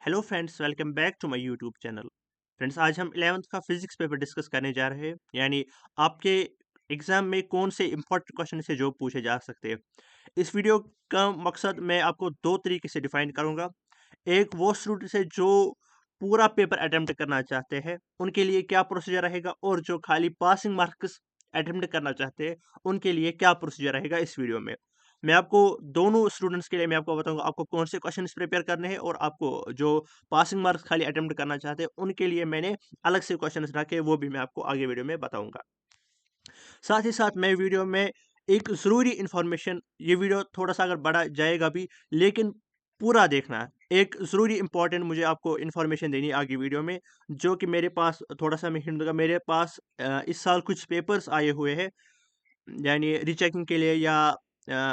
Hello friends, welcome back to my YouTube channel. Friends, आज हम 11th का physics paper discuss करने जा रहे हैं। यानी आपके एग्जाम में कौन से इंपॉर्टेंट क्वेश्चन से जो पूछे जा सकते हैं। इस वीडियो का मकसद मैं आपको दो तरीके से डिफाइन करूंगा। एक वो स्टूडेंट से जो पूरा पेपर अटेम्प्ट करना चाहते हैं उनके लिए क्या प्रोसीजर रहेगा, और जो खाली पासिंग मार्क्स अटेम्प्ट करना चाहते हैं उनके लिए क्या प्रोसीजर रहेगा। इस वीडियो में मैं आपको दोनों स्टूडेंट्स के लिए मैं आपको बताऊंगा आपको कौन से क्वेश्चन प्रिपेयर करने हैं, और आपको जो पासिंग मार्क्स खाली अटेम्प्ट करना चाहते हैं उनके लिए मैंने अलग से क्वेश्चन रखे, वो भी मैं आपको आगे वीडियो में बताऊंगा। साथ ही साथ मैं वीडियो में एक ज़रूरी इन्फॉर्मेशन, ये वीडियो थोड़ा सा अगर बड़ा जाएगा भी, लेकिन पूरा देखना है। एक ज़रूरी इंपॉर्टेंट मुझे आपको इन्फॉर्मेशन देनी है आगे वीडियो में, जो कि मेरे पास थोड़ा सा मैं हिंट दूंगा। मेरे पास इस साल कुछ पेपर्स आए हुए हैं, यानी रीचेकिंग के लिए, या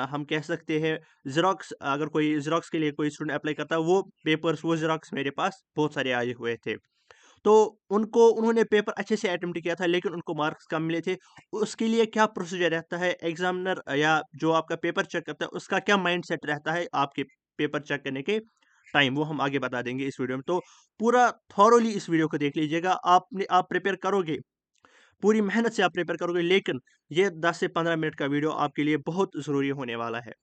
हम कह सकते हैं ज़ेरॉक्स। अगर कोई ज़ेरॉक्स के लिए कोई स्टूडेंट अप्लाई करता है, वो पेपर्स, वो ज़ेरॉक्स मेरे पास बहुत सारे आए हुए थे। तो उन्होंने पेपर अच्छे से अटेम्प्ट किया था, लेकिन उनको मार्क्स कम मिले थे। उसके लिए क्या प्रोसीजर रहता है, एग्जामिनर या जो आपका पेपर चेक करता है उसका क्या माइंडसेट रहता है आपके पेपर चेक करने के टाइम, वो हम आगे बता देंगे इस वीडियो में। तो पूरा थॉरोली इस वीडियो को देख लीजिएगा। आप प्रिपेयर करोगे, पूरी मेहनत से आप प्रिपेयर करोगे, लेकिन ये 10 से 15 मिनट का वीडियो आपके लिए बहुत ज़रूरी होने वाला है।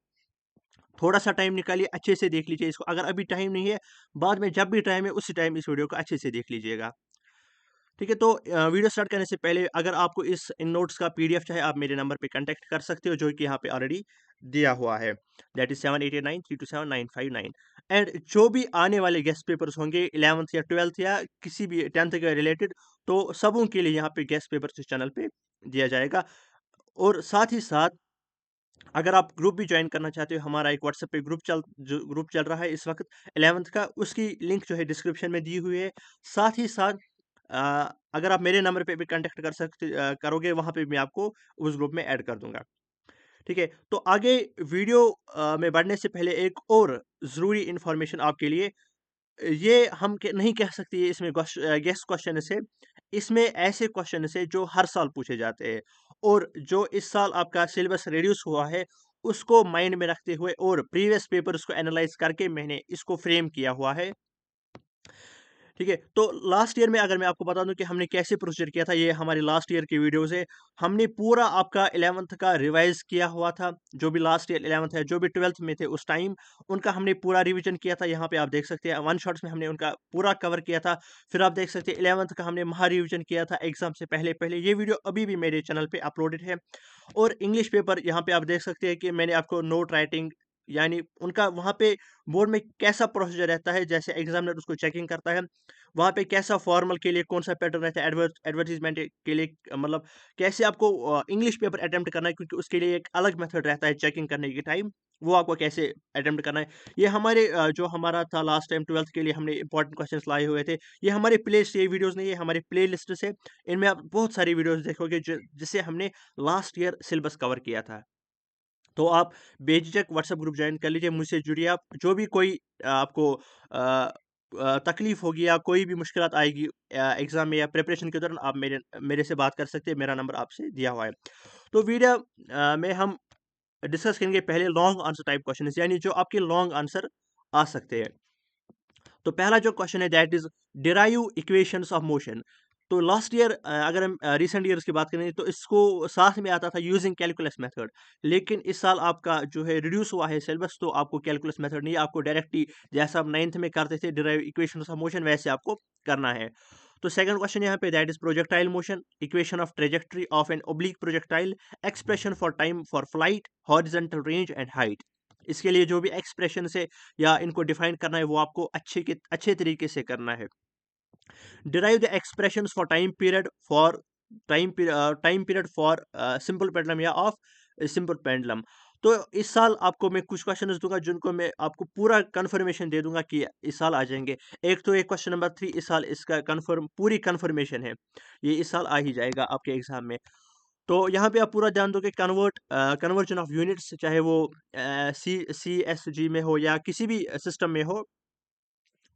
थोड़ा सा टाइम निकालिए, अच्छे से देख लीजिए इसको। अगर अभी टाइम नहीं है, बाद में जब भी टाइम है उसी टाइम इस वीडियो को अच्छे से देख लीजिएगा। ठीक है, तो वीडियो स्टार्ट करने से पहले अगर आपको इन नोट्स का पीडीएफ चाहे, आप मेरे नंबर पे कांटेक्ट कर सकते हो, जो कि यहाँ पे ऑलरेडी दिया हुआ है। That is 7889327959। एंड जो भी आने वाले गेस्ट पेपर्स होंगे 11th या 12th या किसी भी 10th के रिलेटेड, तो सबों के लिए यहाँ पे गेस्ट पेपर्स इस चैनल पे दिया जाएगा। और साथ ही साथ अगर आप ग्रुप भी ज्वाइन करना चाहते हो, हमारा एक व्हाट्सएप पे ग्रुप चल रहा है इस वक्त 11th का, उसकी लिंक जो है डिस्क्रिप्शन में दी हुई है। साथ ही साथ अगर आप मेरे नंबर पे भी कांटेक्ट करोगे, वहाँ पे मैं आपको उस ग्रुप में ऐड कर दूंगा। ठीक है, तो आगे वीडियो में बढ़ने से पहले एक और ज़रूरी इन्फॉर्मेशन आपके लिए। ये हम नहीं कह सकते ये इसमें गेस्ट क्वेश्चन है। इसमें ऐसे क्वेश्चन है जो हर साल पूछे जाते हैं, और जो इस साल आपका सिलेबस रिड्यूस हुआ है उसको माइंड में रखते हुए और प्रीवियस पेपर्स को एनालाइज करके मैंने इसको फ्रेम किया हुआ है। ठीक है, तो लास्ट ईयर में अगर मैं आपको बता दूं कि हमने कैसे प्रोसीजर किया था, ये हमारी लास्ट ईयर की वीडियोस है। हमने पूरा आपका 11th का रिवाइज किया हुआ था। जो भी लास्ट ईयर 11th है, जो भी 12th में थे उस टाइम, उनका हमने पूरा रिवीजन किया था। यहाँ पे आप देख सकते हैं वन शॉट्स में हमने उनका पूरा कवर किया था। फिर आप देख सकते हैं 11th का हमने महा रिवीजन किया था एग्जाम से पहले पहले। ये वीडियो अभी भी मेरे चैनल पे अपलोडेड है। और इंग्लिश पेपर यहाँ पे आप देख सकते हैं कि मैंने आपको नोट राइटिंग, यानी उनका वहाँ पे बोर्ड में कैसा प्रोसीजर रहता है, जैसे एग्जामिनर उसको चेकिंग करता है, वहाँ पे कैसा फॉर्मल के लिए कौन सा पैटर्न रहता है, एडवर्टीजमेंट के लिए मतलब कैसे आपको इंग्लिश पेपर अटेम्प्ट करना है, क्योंकि उसके लिए एक अलग मेथड रहता है चेकिंग करने के टाइम, वो आपको कैसे अटेम्प्ट करना है। ये हमारे जो हमारा था लास्ट टाइम 12th के लिए हमने इंपॉर्टेंट क्वेश्चंस लाए हुए थे। ये हमारे ये वीडियोस नहीं है, हमारे प्ले लिस्ट से। इनमें आप बहुत सारी वीडियोस देखोगे जिसे हमने लास्ट ईयर सिलेबस कवर किया था। तो आप बेझिझक व्हाट्सएप ग्रुप ज्वाइन कर लीजिए, मुझसे जुड़िए। आप जो भी कोई आपको तकलीफ होगी या कोई भी मुश्किलात आएगी एग्जाम में या प्रिपरेशन के दौरान, आप मेरे मेरे से बात कर सकते हैं। मेरा नंबर आपसे दिया हुआ है। तो वीडियो में हम डिस्कस करेंगे पहले लॉन्ग आंसर टाइप क्वेश्चन, यानी जो आपके लॉन्ग आंसर आ सकते हैं। तो पहला जो क्वेश्चन है that is derive equations of motion. तो लास्ट ईयर अगर हम रिसेंट ईयर्स की बात करें तो इसको साथ में आता था यूजिंग कैलकुलस मेथड, लेकिन इस साल आपका जो है रिड्यूस हुआ है सिलेबस, तो आपको कैलकुलस मेथड नहीं, आपको डायरेक्टली जैसा आप 9th में करते थे डिराइव इक्वेशंस ऑफ मोशन, वैसे आपको करना है। तो सेकंड क्वेश्चन यहाँ पे that is projectile motion, equation of trajectory of an oblique projectile, expression for time for flight, horizontal range and height. इसके लिए जो भी एक्सप्रेशन है या इनको डिफाइन करना है, वो आपको अच्छे तरीके से करना है। Derive the expressions for time period for simple pendulum या ऑफ सिंपल पेंडुलम। तो इस साल आपको मैं कुछ क्वेश्चन दूंगा जिनको मैं आपको पूरा कंफर्मेशन दे दूंगा कि इस साल आ जाएंगे। एक तो एक क्वेश्चन नंबर 3 इस साल इसका पूरी कंफर्मेशन है, ये इस साल आ ही जाएगा आपके एग्जाम में। तो यहाँ पे आप पूरा ध्यान दो कि कन्वर्जन ऑफ यूनिट्स, चाहे वो CSG में हो या किसी भी सिस्टम में हो,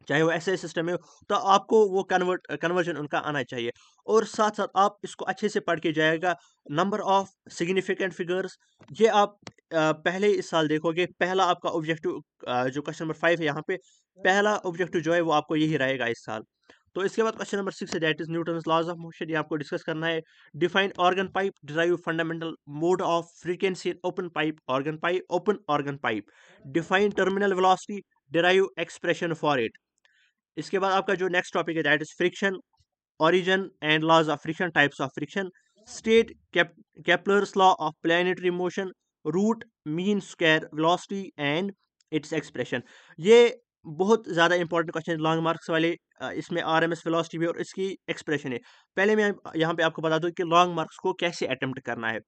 चाहे वो ऐसे सिस्टम में हो, तो आपको वो कन्वर्जन उनका आना चाहिए। और साथ साथ आप इसको अच्छे से पढ़ के जाएगा। नंबर ऑफ सिग्निफिकेंट फिगर्स, ये आप पहले इस साल देखोगे। पहला आपका ऑब्जेक्टिव जो क्वेश्चन नंबर 5 है यहाँ पे, पहला ऑब्जेक्टिव जो है वो आपको यही रहेगा इस साल। तो इसके बाद क्वेश्चन नंबर 6 है, that is Newton's laws of motion, ये आपको डिस्कस करना है। Define organ pipe, derive fundamental mode of frequency in open organ pipe. Define terminal velocity, derive expression for it. इसके बाद आपका जो नेक्स्ट टॉपिक है, that is friction, origin and laws of friction, types of friction, state Kepler's law of planetary motion, root mean square velocity and its expression। ये बहुत ज़्यादा important question long marks वाले। इसमें आरएमएस वेलोसिटी भी और इसकी expression है। पहले मैं यहाँ पे आपको बता दूं कि लॉन्ग मार्क्स को कैसे अटेम्प्ट करना है।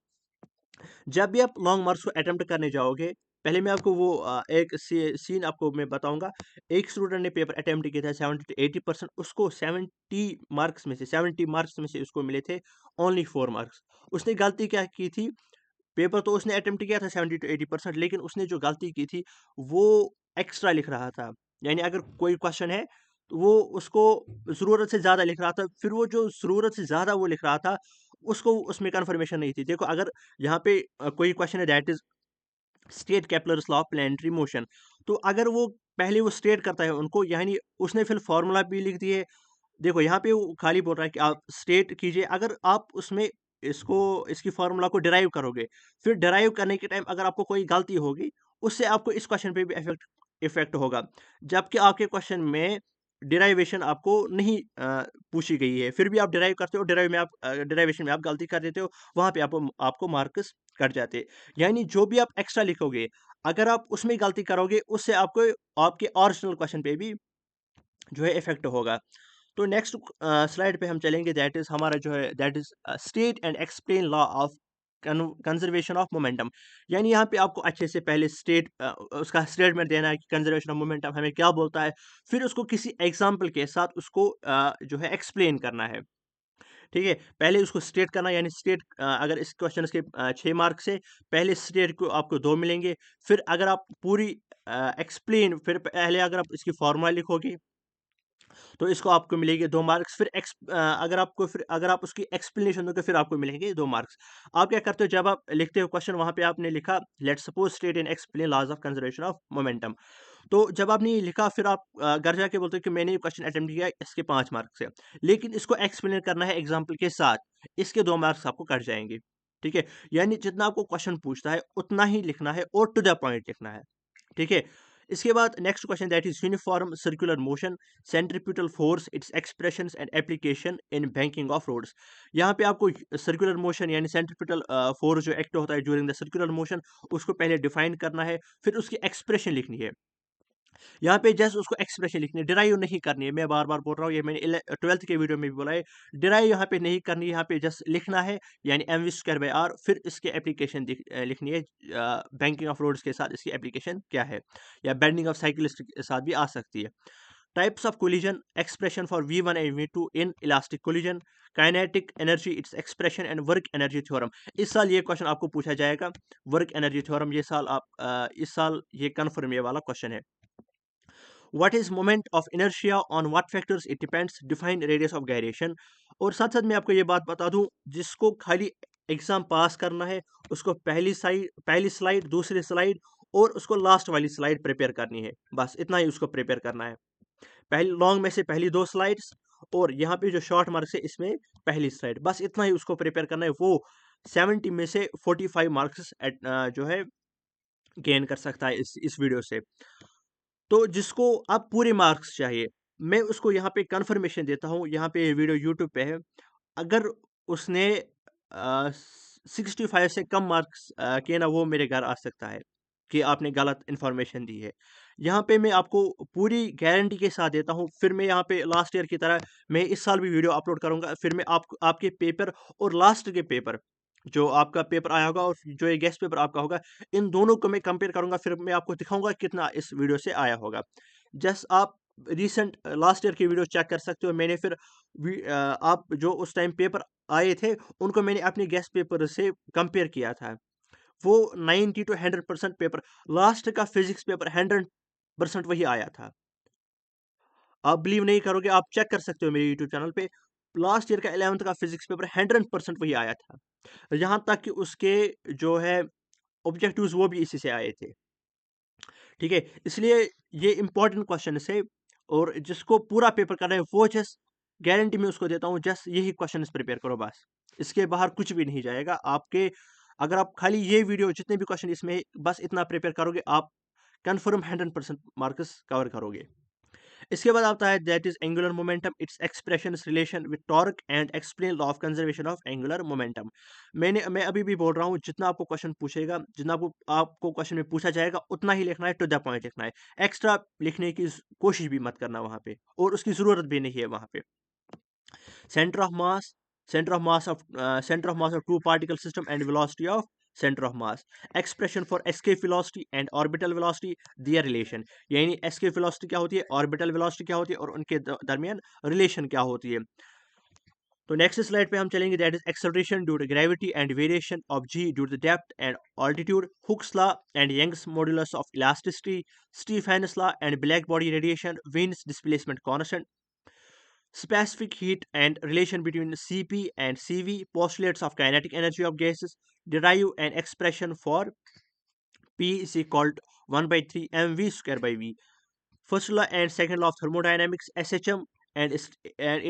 जब भी आप लॉन्ग मार्क्स को अटेम्प्ट करने जाओगे, पहले मैं आपको वो एक सीन आपको मैं बताऊंगा। एक स्टूडेंट ने पेपर अटेम्प्ट किया था 70 to 80%, उसको 70 मार्क्स में से उसको मिले थे ओनली 4 मार्क्स। उसने गलती क्या की थी? पेपर तो उसने अटेम्प्ट किया था 70 to 80%, लेकिन उसने जो गलती की थी वो एक्स्ट्रा लिख रहा था। यानी अगर कोई क्वेश्चन है तो वो उसको ज़रूरत से ज़्यादा लिख रहा था, फिर वो जो ज़रूरत से ज़्यादा वो लिख रहा था, उसको उसमें कन्फर्मेशन नहीं थी। देखो, अगर यहाँ पे कोई क्वेश्चन है, that is state Kepler's law of planetary motion, तो अगर वो पहले वो स्टेट करता है उनको, यानी उसने फिर फॉर्मूला भी लिख दिए। देखो यहाँ पे वो खाली बोल रहा है कि आप स्टेट कीजिए। अगर आप उसमें इसको इसकी फॉर्मूला को डिराइव करोगे, फिर डिराइव करने के टाइम अगर आपको कोई गलती होगी, उससे आपको इस क्वेश्चन पे भी इफेक्ट इफेक्ट होगा। जबकि आपके क्वेश्चन में डिराइवेशन आपको नहीं पूछी गई है, फिर भी आप डिराइव करते हो, डिराइवेशन में आप गलती कर देते हो, वहां पे आपको आपको मार्क्स कट जाते हैं। यानी जो भी आप एक्स्ट्रा लिखोगे, अगर आप उसमें गलती करोगे, उससे आपको आपके ओरिजिनल क्वेश्चन पे भी जो है इफेक्ट होगा। तो नेक्स्ट स्लाइड पे हम चलेंगे, दैट इज हमारा जो है, that is state and explain law of conservation of momentum. यानी यहाँ पे आपको अच्छे से पहले उसका स्टेटमेंट देना है कि कंजर्वेशन ऑफ मोमेंटम हमें क्या बोलता है, फिर उसको किसी एग्जांपल के साथ उसको जो है एक्सप्लेन करना है। ठीक है, पहले उसको स्टेट करना, यानी स्टेट अगर इस क्वेश्चन के 6 मार्क से, पहले स्टेट को आपको 2 मिलेंगे। फिर अगर आप पूरी एक्सप्लेन, फिर पहले अगर आप इसकी फॉर्मूला लिखोगे, तो इसको आपको मिलेंगे 2 मार्क्स। अगर आप उसकी एक्सप्लेनेशन दोगे, फिर आपको मिलेंगे 2 मार्क्स। आप क्या करते हो, जब आप लिखते हो क्वेश्चन, वहां पे आपने लिखा let suppose state and explain laws of conservation of momentum. तो जब आपने ये लिखा, फिर आप घर जाके बोलते हो कि मैंने ये क्वेश्चन अटेम्प्ट किया, इसके 5 मार्क्स है, लेकिन इसको एक्सप्लेन करना है एग्जाम्पल के साथ, इसके 2 मार्क्स आपको कट जाएंगे। ठीक है, यानी जितना आपको क्वेश्चन पूछता है उतना ही लिखना है और टू द पॉइंट लिखना है। ठीक है, इसके बाद next question, that is uniform circular motion, centripetal force, its expressions and application in banking of roads. यहाँ पे आपको सर्कुलर मोशन यानी सेंट्रीपिटल फोर्स जो एक्ट होता है ड्यूरिंग द सर्कुलर मोशन, उसको पहले डिफाइन करना है, फिर उसकी एक्सप्रेशन लिखनी है। यहाँ पे जस्ट उसको एक्सप्रेशन लिखनी है, डिराइव नहीं करनी है। मैं बार बार बोल रहा हूँ, ये मैंने 12th के वीडियो में भी बोला है। डिराइव यहाँ पे नहीं करनी है, यहाँ पे जस्ट लिखना है, यानी mv²/r। फिर इसके एप्लीकेशन लिखनी है, बैंकिंग ऑफ रोड्स के साथ इसकी एप्लीकेशन क्या है, या बेंडिंग ऑफ साइकिलिस्ट के साथ भी आ सकती है। Types of collision, expression for V1 and V2 in elastic collision, kinetic energy, its expression and work energy theorem. इस साल ये क्वेश्चन आपको पूछा जाएगा, वर्क एनर्जी थ्योरम। इस साल ये कन्फर्म ये वाला क्वेश्चन है। What is moment of inertia, on what factors it depends, define radius of gyration. और साथ साथ मैं आपको ये बात बता दूं, जिसको खाली एग्जाम पास करना है, उसको पहली स्लाइड, दूसरी स्लाइड और उसको लास्ट वाली स्लाइड प्रिपेयर करनी है। बस इतना ही उसको प्रिपेयर करना है। पहली लॉन्ग में से पहली 2 स्लाइड्स, और यहाँ पे जो शॉर्ट मार्क्स है इसमें पहली स्लाइड, बस इतना ही उसको प्रिपेयर करना है। वो 70 में से 45 मार्क्स जो है गेन कर सकता है इस वीडियो से। तो जिसको अब पूरे मार्क्स चाहिए, मैं उसको यहाँ पे कंफर्मेशन देता हूँ। यहाँ पे वीडियो यूट्यूब पे है। अगर उसने 65 से कम मार्क्स किए ना, वो मेरे घर आ सकता है कि आपने गलत इन्फॉर्मेशन दी है। यहाँ पे मैं आपको पूरी गारंटी के साथ देता हूँ। फिर मैं यहाँ पे लास्ट ईयर की तरह मैं इस साल भी वीडियो अपलोड करूँगा। फिर मैं आपके पेपर और लास्ट के पेपर, जो आपका पेपर आया होगा और जो ये गेस्ट पेपर आपका होगा, इन दोनों को मैं कंपेयर करूँगा। फिर मैं आपको दिखाऊँगा कितना इस वीडियो से आया होगा। जस्ट आप रिसेंट लास्ट ईयर की वीडियो चेक कर सकते हो। मैंने फिर आप जो उस टाइम पेपर आए थे, उनको मैंने अपने गेस्ट पेपर से कंपेयर किया था। वो 90 to 100% पेपर, लास्ट का फिजिक्स पेपर 100% वही आया था। आप बिलीव नहीं करोगे, आप चेक कर सकते हो मेरे यूट्यूब चैनल पे। लास्ट ईयर का 11th का फिजिक्स पेपर 100% वही आया था, यहाँ तक कि उसके जो है ऑब्जेक्टिव्स वो भी इसी से आए थे। ठीक है, इसलिए ये इंपॉर्टेंट क्वेश्चन है, और जिसको पूरा पेपर करना है वो जस्ट गारंटी मैं उसको देता हूँ, जस्ट यही क्वेश्चन प्रिपेयर करो बस, इसके बाहर कुछ भी नहीं जाएगा आपके। अगर आप खाली ये वीडियो जितने भी क्वेश्चन इसमें बस इतना प्रिपेयर करोगे, आप कन्फर्म 100% मार्क्स कवर करोगे। इसके बाद आता है that is angular momentum, its expression relation with torque and explain law of conservation of angular momentum. मैं अभी भी बोल रहा हूँ, जितना आपको क्वेश्चन पूछेगा, जितना आपको क्वेश्चन में पूछा जाएगा उतना ही लिखना है, टू द पॉइंट लिखना है। एक्स्ट्रा लिखने की कोशिश भी मत करना वहाँ पे, और उसकी ज़रूरत भी नहीं है वहाँ पे। center of mass center of mass of two particle system and velocity of center of mass, expression for escape velocity and orbital velocity, their relation। यानी escape velocity क्या होती है, orbital velocity क्या होती है, और उनके दरमियान relation क्या होती है। तो नेक्स्ट स्लाइड पे हम चलेंगे, that is acceleration due to gravity and variation of g due to depth and altitude, Hooke's law and Young's modulus of elasticity, Stefan's law and black body radiation, Wien's displacement constant, specific heat and relation between Cp and Cv, postulates of kinetic energy of gases, derive an expression for P is equal to 1 by 3 mv square by v. First law and second law of thermodynamics, SHM and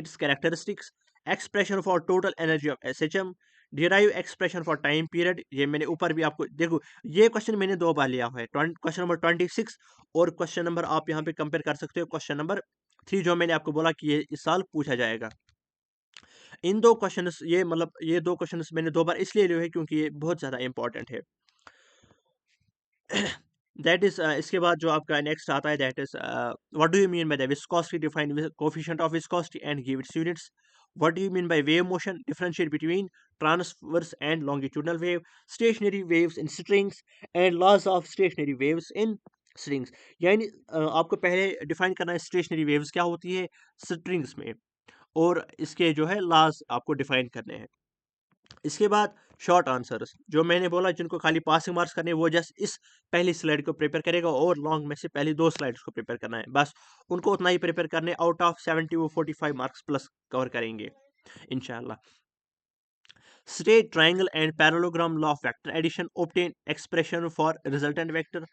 its characteristics, expression for total energy of SHM, derive expression for time period। ये मैंने ऊपर भी आपको देखो, ये question मैंने 2 बार लिया हुआ है, क्वेश्चन नंबर 26 और क्वेश्चन नंबर, आप यहाँ पे कंपेयर कर सकते हो क्वेश्चन नंबर 3, जो मैंने आपको बोला कि ये इस साल पूछा जाएगा। इन 2 क्वेश्चंस, ये मतलब ये 2 क्वेश्चंस मैंने 2 बार इसलिए लिए हैं क्योंकि ये बहुत ज़्यादा इंपॉर्टेंट है। दैट इज इसके बाद जो आपका नेक्स्ट आता है, that is what do you mean by the viscosity, define coefficient of viscosity and give its units. What do you mean by wave motion, differentiate between transverse and longitudinal wave, stationary waves in strings and laws of stationary waves in strings. यानी आपको पहले define करना है stationery waves क्या होती है strings में, और इसके जो है लॉज आपको डिफाइन करने हैं। इसके बाद शॉर्ट आंसर्स, जो मैंने बोला जिनको खाली पासिंग मार्क्स करने, वो जस्ट इस पहली स्लाइड को प्रिपेयर करेगा, और लॉन्ग में से पहली 2 स्लाइड्स को प्रिपेयर करना है, बस उनको उतना ही प्रिपेयर करने, आउट ऑफ 70 वो 45 मार्क्स प्लस कवर करेंगे इंशाल्लाह। Straight triangle and parallelogram law of vector addition, obtain expression for resultant vector,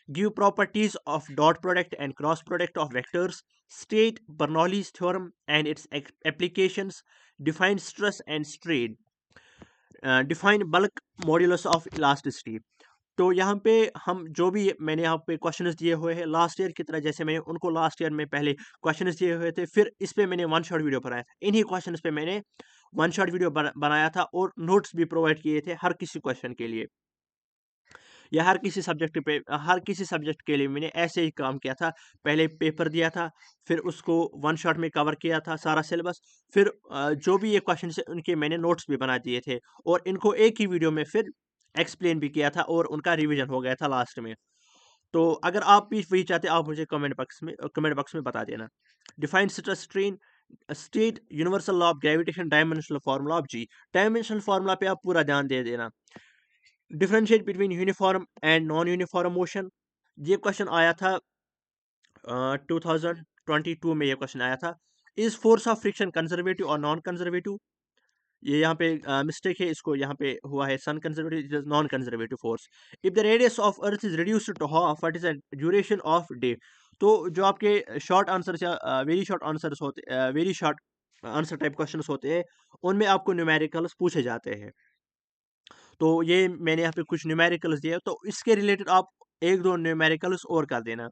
give properties of dot product and cross product of vectors, state Bernoulli's theorem and its applications, define stress and strain, define bulk modulus of elasticity. तो यहाँ पे हम जो भी मैंने यहाँ पे questions दिए हुए हैं लास्ट ईयर की तरह, जैसे मैंने उनको लास्ट ईयर में पहले क्वेश्चंस दिए हुए थे, फिर इस पे मैंने वन शॉट वीडियो बनाया था, इन्हीं क्वेश्चंस पे मैंने वन शॉट वीडियो बनाया था, और नोट्स भी प्रोवाइड किए थे हर किसी क्वेश्चन के लिए, या हर किसी सब्जेक्ट के लिए मैंने ऐसे ही काम किया था। पहले पेपर दिया था, फिर उसको वन शॉट में कवर किया था सारा सिलेबस, फिर जो भी ये क्वेश्चन है उनके मैंने नोट्स भी बना दिए थे, और इनको एक ही वीडियो में फिर एक्सप्लेन भी किया था, और उनका रिवीजन हो गया था लास्ट में। तो अगर आप भी वही चाहते, आप मुझे कमेंट बॉक्स में बता देना। Define stress strain, state universal law of gravitation, dimensional formula of G. Dimensional formula पे आप पूरा ध्यान दे देना। Differentiate between uniform and non uniform motion, ये क्वेश्चन आया था 2022 में, ये क्वेश्चन आया था। Is force of friction conservative और नॉन कंजर्वेटिव, ये यहाँ पे मिस्टेक है, इसको यहाँ पे हुआ है सन conservative, non conservative force. If the radius of earth is reduced to half, what is the duration of day. तो जो आपके शॉर्ट आंसर्स या वेरी शॉर्ट आंसर्स होते, very short answer type questions होते हैं, उनमें आपको न्यूमेरिकल्स पूछे जाते हैं। तो ये मैंने यहाँ पे कुछ न्यूमेरिकल्स दिए, तो इसके रिलेटेड आप 1-2 न्यूमेरिकल्स और कर देना।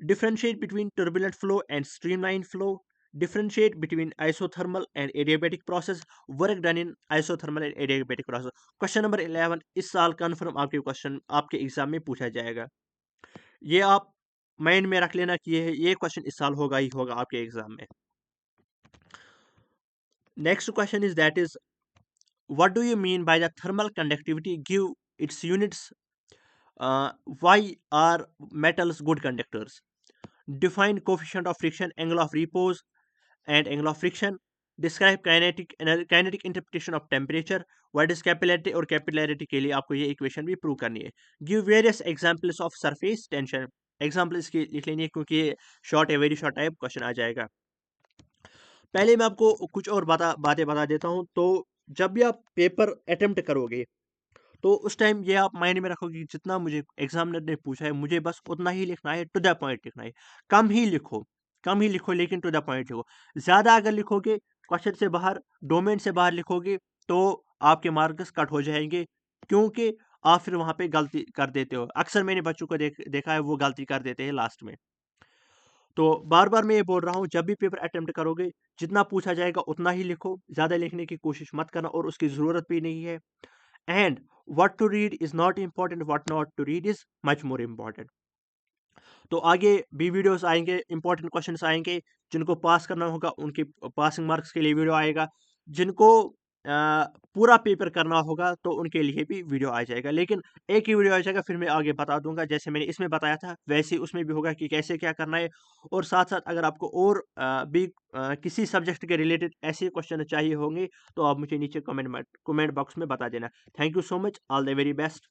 Differentiate between turbulent flow and streamline flow, differentiate between isothermal and adiabatic process, work done in isothermal and adiabatic process. Question number 11 इस साल कन्फर्म आपके क्वेश्चन आपके एग्जाम में पूछा जाएगा, ये आप माइंड में रख लेना कि ये क्वेश्चन इस साल होगा ही होगा आपके एग्जाम में। Next question is that is what do you mean by the thermal conductivity, give its units, why are metals good conductors, define coefficient of friction, angle of repose and angle of friction, describe kinetic interpretation of temperature, what is capillarity, और capillarity के लिए आपको ये equation भी prove करनी है। give various examples of surface tension, example इसकी लिख लेनी है क्योंकि ये शॉर्ट है, वेरी शॉर्ट टाइप क्वेश्चन आ जाएगा। पहले मैं आपको कुछ और बातें बता देता हूँ। तो जब भी आप पेपर अटेम्प्ट करोगे तो उस टाइम ये आप माइंड में रखोगे कि जितना मुझे एग्जामिनर ने पूछा है मुझे बस उतना ही लिखना है, टू द पॉइंट लिखना है। कम ही लिखो, कम ही लिखो लेकिन टू द पॉइंट लिखो। ज़्यादा अगर लिखोगे, क्वेश्चन से बाहर, डोमेन से बाहर लिखोगे तो आपके मार्क्स कट हो जाएंगे, क्योंकि आप फिर वहाँ पे गलती कर देते हो। अक्सर मैंने बच्चों को देखा है वो गलती कर देते हैं लास्ट में। तो बार बार मैं ये बोल रहा हूँ, जब भी पेपर अटेम्प्ट करोगे जितना पूछा जाएगा उतना ही लिखो, ज़्यादा लिखने की कोशिश मत करना और उसकी ज़रूरत भी नहीं है। And what to read is not important, what not to read is much more important. तो आगे भी वीडियोस आएंगे, इंपॉर्टेंट क्वेश्चंस आएंगे, जिनको पास करना होगा उनके पासिंग मार्क्स के लिए वीडियो आएगा। जिनको पूरा पेपर करना होगा तो उनके लिए भी वीडियो आ जाएगा। लेकिन एक ही वीडियो आ जाएगा, फिर मैं आगे बता दूंगा, जैसे मैंने इसमें बताया था वैसे ही उसमें भी होगा कि कैसे क्या करना है। और साथ साथ अगर आपको और भी किसी सब्जेक्ट के रिलेटेड ऐसे क्वेश्चन चाहिए होंगे तो आप मुझे नीचे कमेंट बॉक्स में बता देना। Thank you so much, all the very best.